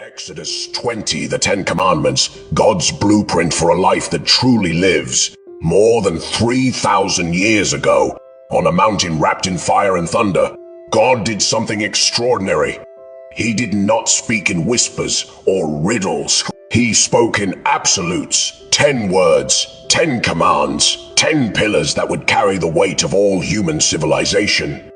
Exodus 20, the Ten Commandments, God's blueprint for a life that truly lives. More than 3,000 years ago, on a mountain wrapped in fire and thunder, God did something extraordinary. He did not speak in whispers or riddles. He spoke in absolutes, 10 words, 10 commands, 10 pillars that would carry the weight of all human civilization.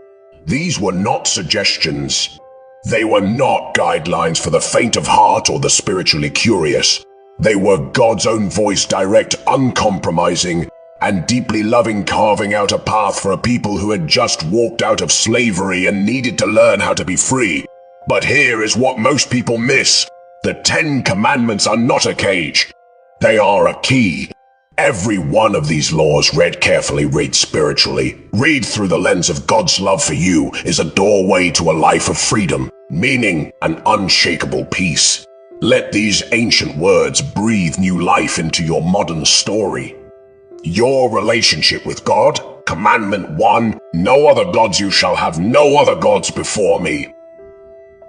These were not suggestions. They were not guidelines for the faint of heart or the spiritually curious. They were God's own voice, direct, uncompromising, and deeply loving, carving out a path for a people who had just walked out of slavery and needed to learn how to be free. But here is what most people miss. The 10 Commandments are not a cage. They are a key. Every one of these laws, read carefully, read spiritually, read through the lens of God's love for you, is a doorway to a life of freedom, meaning, and unshakable peace. Let these ancient words breathe new life into your modern story. Your relationship with God, Commandment 1, no other gods you shall have, no other gods before me.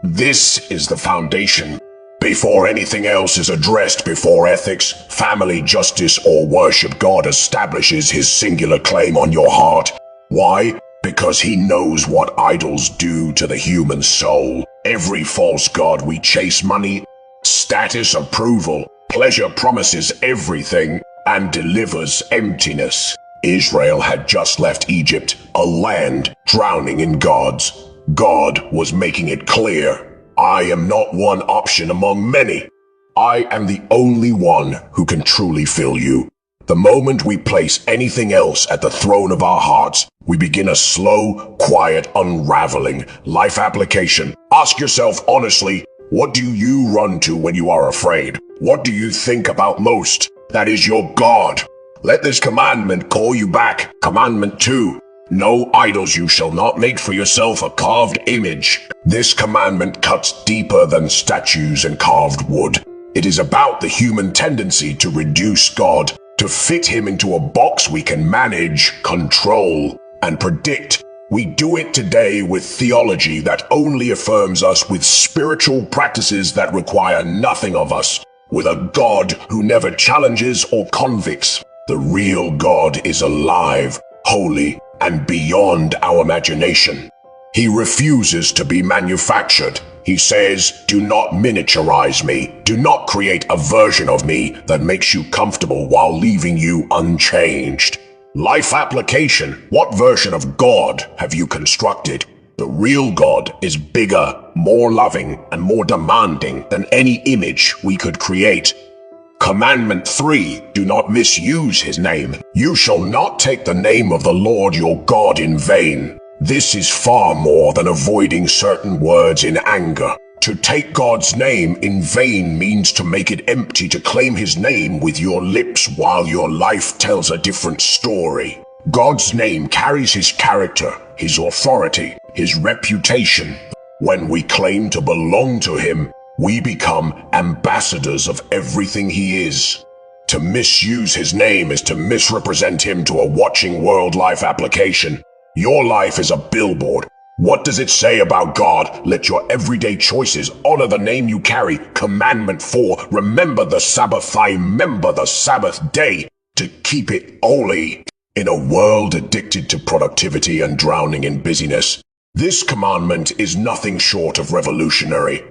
This is the foundation. Before anything else is addressed, before ethics, family, justice, or worship, God establishes his singular claim on your heart. Why? Because he knows what idols do to the human soul. Every false god we chase, money, status, approval, pleasure, promises everything and delivers emptiness. Israel had just left Egypt, a land drowning in gods. God was making it clear. I am not one option among many. I am the only one who can truly fill you. The moment we place anything else at the throne of our hearts, we begin a slow, quiet unraveling. Life application. Ask yourself honestly, what do you run to when you are afraid? What do you think about most? That is your God. Let this commandment call you back. Commandment 2. No idols, you shall not make for yourself a carved image. This commandment cuts deeper than statues and carved wood. It is about the human tendency to reduce God, to fit him into a box we can manage, control, and predict. We do it today with theology that only affirms us, with spiritual practices that require nothing of us, with a God who never challenges or convicts. The real God is alive, holy, and beyond our imagination. He refuses to be manufactured. He says, do not miniaturize me. Do not create a version of me that makes you comfortable while leaving you unchanged. Life application. What version of God have you constructed? The real God is bigger, more loving, and more demanding than any image we could create. Commandment 3, do not misuse his name. You shall not take the name of the Lord your God in vain. This is far more than avoiding certain words in anger. To take God's name in vain means to make it empty, to claim his name with your lips while your life tells a different story. God's name carries his character, his authority, his reputation. When we claim to belong to him, we become ambassadors of everything he is. To misuse his name is to misrepresent him to a watching world. Life application. Your life is a billboard. What does it say about God? Let your everyday choices honor the name you carry. Commandment 4, remember the Sabbath, remember the Sabbath day to keep it holy. In a world addicted to productivity and drowning in busyness, this commandment is nothing short of revolutionary.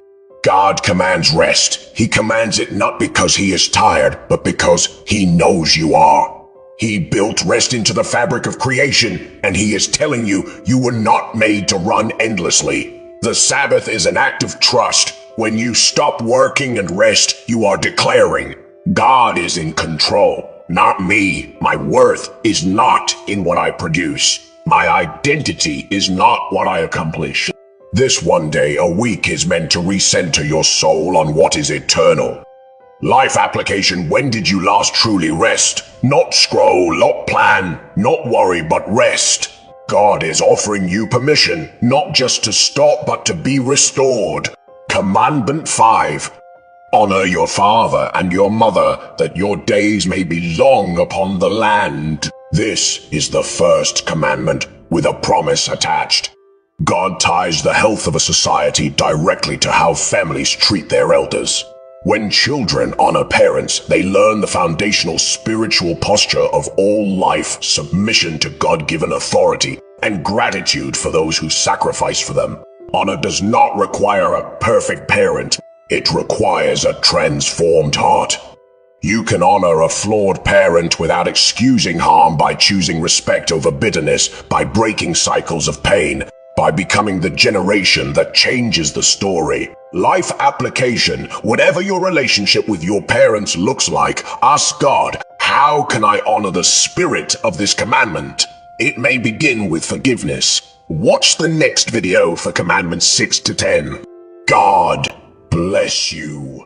God commands rest. He commands it not because he is tired, but because he knows you are. He built rest into the fabric of creation, and he is telling you, you were not made to run endlessly. The Sabbath is an act of trust. When you stop working and rest, you are declaring, God is in control, not me. My worth is not in what I produce. My identity is not what I accomplish. This one day a week is meant to recenter your soul on what is eternal. Life application. When did you last truly rest? Not scroll, not plan, not worry, but rest. God is offering you permission, not just to stop, but to be restored. Commandment 5. Honor your father and your mother, that your days may be long upon the land. This is the first commandment with a promise attached. God ties the health of a society directly to how families treat their elders. When children honor parents, they learn the foundational spiritual posture of all life, submission to God-given authority, and gratitude for those who sacrifice for them. Honor does not require a perfect parent. It requires a transformed heart. You can honor a flawed parent without excusing harm by choosing respect over bitterness, by breaking cycles of pain, by becoming the generation that changes the story. Life application: whatever your relationship with your parents looks like, ask God, how can I honor the spirit of this commandment? It may begin with forgiveness. Watch the next video for commandments 6 to 10. God bless you.